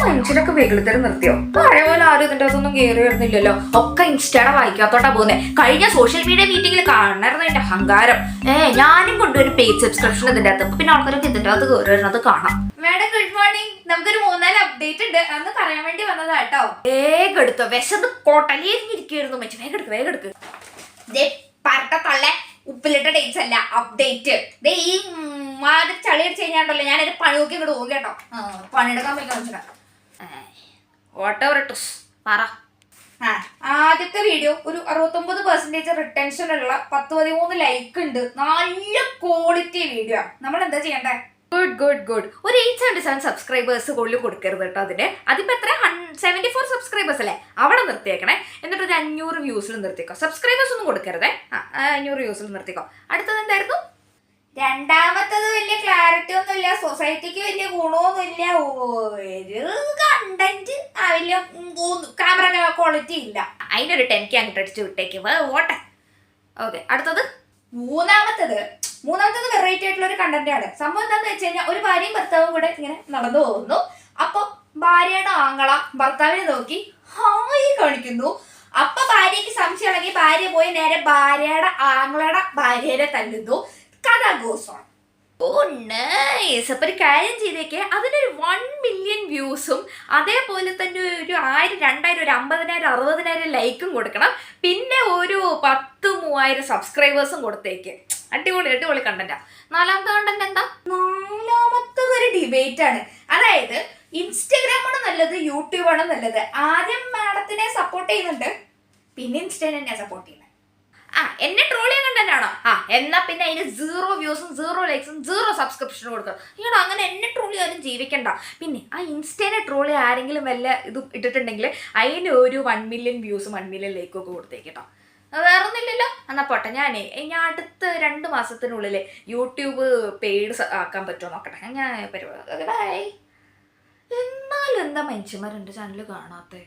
മനുഷ്യരൊക്കെ വെകിളിത്തരം നിർത്തിയോ? പഴയ പോലെ ആരും ഇതിന്റെ അകത്തൊന്നും കയറി വരുന്നില്ലല്ലോ. ഒക്കെ ഇൻസ്റ്റയുടെ വായിക്കാത്തോട്ടാ പോകുന്നേ. കഴിഞ്ഞ സോഷ്യൽ മീഡിയ മീറ്റിംഗിൽ കാണായിരുന്നു എന്റെ അഹങ്കാരം. ഞാനും കൊണ്ടുവരും പെയ്ഡ് സബ്സ്ക്രിപ്ഷൻ ഇതിന്റെ അകത്ത്. പിന്നെ ആൾക്കാരൊക്കെ ഇതിന്റെ അകത്ത് കയറി വരുന്നത് കാണാം. Madam good morning. നമുക്കൊരു 3-4 അപ്ഡേറ്റ് ഉണ്ട്, അന്ന് പറയാൻ വേണ്ടി വന്നതാ കേട്ടോ. വേഗം എടുത്തോ, വിശന്ന് കോട്ടലിയിരിക്കുന്നു മച്ചു. വേഗം എടുക്ക്, വേഗം എടുക്ക്. പറട്ടത്തുള്ള ഉപ്പിലിട്ട ഡേറ്റ്സ് അല്ല, അപ്ഡേറ്റ്. ഈ ചളി അടിച്ച് കഴിഞ്ഞാണ്ടല്ലോ ഞാൻ എന്റെ പണി നോക്കി ഇങ്ങോട്ട് പോകും കേട്ടോ. പണിയെടുക്കാൻ പറ്റുന്ന പറ. ആദ്യത്തെ വീഡിയോ ഒരു 69% റിട്ടൻഷൻ ഉള്ള 10-13 ലൈക്ക് ഉണ്ട്. നല്ല ക്വാളിറ്റി വീഡിയോ. നമ്മൾ എന്താ ചെയ്യണ്ടേ? Good good good. ഒരു 877 സബ്സ്ക്രൈബേഴ്സ് കൂടുതൽ കൊടുക്കരുത് കേട്ടോ. അതിപ്പോ എത്ര 74 സബ്സ്ക്രൈബേഴ്സ് അല്ലേ? അവിടെ നിർത്തിയേക്കണേ. എന്നിട്ട് ഒരു 500 വ്യൂസിൽ നിർത്തിക്കോ. സബ്സ്ക്രൈബേഴ്സ് ഒന്നും കൊടുക്കരുതേ. 500 വ്യൂസിൽ നിർത്തിക്കോ. അടുത്തത് എന്തായിരുന്നു? രണ്ടാമത്തത് വലിയ ക്ലാരിറ്റി ഒന്നുമില്ല, സൊസൈറ്റിക്ക് വലിയ ഗുണമൊന്നുമില്ല, ഒരു കണ്ടന്റ് വലിയ ക്യാമറ ക്വാളിറ്റി ഇല്ല. അതിനൊരു 10K അങ്ങോട്ട് അടിച്ച് വിട്ടേക്ക് ഓട്ടെ. ഓക്കെ, അടുത്തത് മൂന്നാമത്തത് വെറൈറ്റി ആയിട്ടുള്ള ഒരു കണ്ടന്റ് ആണ്. സംഭവം എന്താന്ന് വെച്ച് കഴിഞ്ഞാൽ ഒരു ഭാര്യയും ഭർത്താവും കൂടെ ഇങ്ങനെ നടന്നു പോകുന്നു. അപ്പൊ ഭാര്യയുടെ ആങ്ങള ഭർത്താവിനെ നോക്കി ഹായ് കാണിക്കുന്നു. അപ്പൊ ഭാര്യക്ക് സംശയം ഉണ്ടെങ്കിൽ ഭാര്യ പോയി നേരെ ഭാര്യയുടെ ആങ്ങളയുടെ ഭാര്യയെ തല്ലുന്നു. കഥ ഗോസ് ഓൺ. അപ്പൊ ഒരു കാര്യം ചെയ്തേക്കെ, അതിനൊരു 1 മില്യൺ വ്യൂസും അതേപോലെ തന്നെ ഒരു 1000, 2000, ഒരു 50,000, 60,000 ലൈക്കും കൊടുക്കണം. പിന്നെ ഒരു 10,000-3000 സബ്സ്ക്രൈബേഴ്സും കൊടുത്തേക്ക്. അടിപൊളി അടിപൊളി കണ്ടന്റാ. നാലാമത്തെ കണ്ടന്റ് എന്താ? നാലാമത്തത് ഒരു ഡിബേറ്റ് ആണ്. അതായത് ഇൻസ്റ്റഗ്രാമാണ് നല്ലത്, യൂട്യൂബാണ് നല്ലത്? ആദ്യം മാഡത്തിനെ സപ്പോർട്ട് ചെയ്യുന്നുണ്ട്, പിന്നെ ഇൻസ്റ്റനെ തന്നെ സപ്പോർട്ട് ചെയ്യുന്നത്. എന്നെ ട്രോൾ ചെയ്യാൻ കണ്ടന്റാണോ? എന്നാ പിന്നെ അതിന് 0 വ്യൂസും 0 ലൈക്സും 0 സബ്സ്ക്രിപ്ഷനും കൊടുക്കുക. ഈടോ അങ്ങനെ എന്നെ ട്രോൾ ചെയ്യാനും ജീവിക്കണ്ട. പിന്നെ ഇൻസ്റ്റേനെ ട്രോൾ ചെയ്യാൻ ആരെങ്കിലും വല്ല ഇത് ഇട്ടിട്ടുണ്ടെങ്കിൽ അതിന് ഒരു 1 മില്യൺ വ്യൂസും 1 മില്യൺ ലൈക്കും ഒക്കെ കൊടുത്തേക്കട്ടോ. വേറെ ഒന്നുമില്ലല്ലോ. എന്നാ പോട്ടെ. ഞാൻ അടുത്ത 2 മാസത്തിനുള്ളിൽ യൂട്യൂബ് പെയ്ഡ് ആക്കാൻ പറ്റുമോ നോക്കട്ടെ. ഞാൻ പരിപാടി ബൈ. എന്നാലും എന്താ മനുഷ്യന്മാർ എൻ്റെ ചാനൽ കാണാത്തേ?